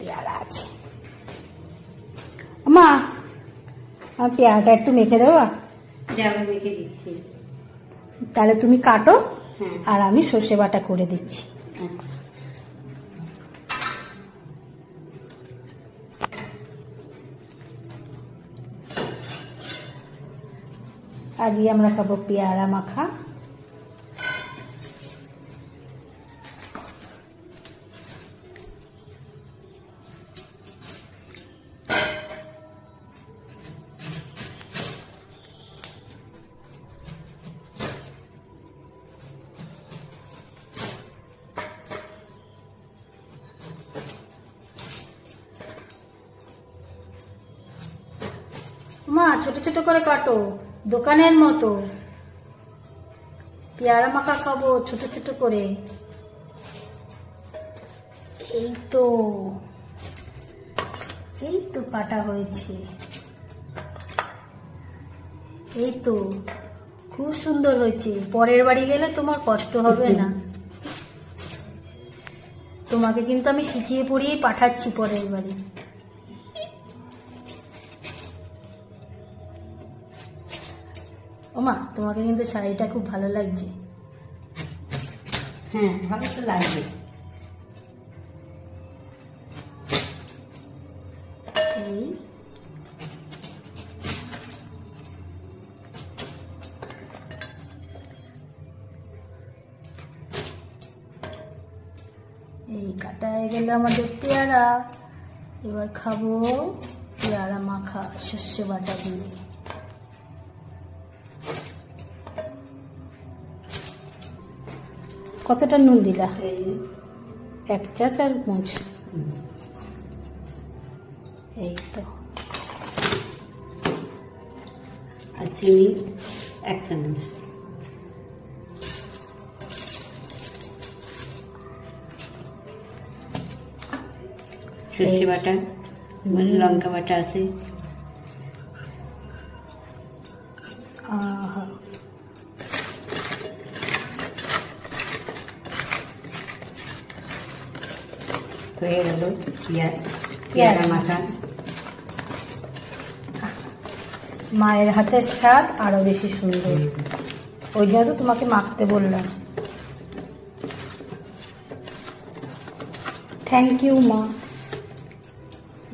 পেয়ারা আছে। মা আমার পেয়ারাটা একটু মেখে দেবো? মেখে দিচ্ছি। তাহলে তুমি কাটো আর আমি সর্ষে বাটা করে দিচ্ছি। আজকে আমরা খাবো পেয়ারা মাখা। মা ছোট ছোট করে কাটো, দোকানের মতো। পেয়ারা মাখা খাবো ছোট ছোট করে। এই তো কাটা হয়েছে। এই তো খুব সুন্দর হয়েছে। পরের বাড়ি গেলে তোমার কষ্ট হবে না। তোমাকে কিন্তু আমি শিখিয়ে পড়িয়ে পাঠাচ্ছি পরের বাড়ি। ওমা তোমাকে কিন্তু শাড়িটা খুব ভালো লাগছে। হ্যাঁ ভালো তো লাগবে। এই কাটা হয়ে গেল আমাদের পেয়ারা। এবার খাবো পেয়ারা মাখা সর্ষে বাটা দিয়ে। কতটা নুন দিলা? 1 চা চামচ। এই তো আর চিনি 1 চামচ। সর্ষে বাটা, লঙ্কা বাটা আছে। হয়ে গেল পেয়ারা মাখা। মায়ের হাতের স্বাদ আরো বেশি সুন্দর, ওই জন্য তো তোমাকে মাখতে বললাম। থ্যাংক ইউ মা।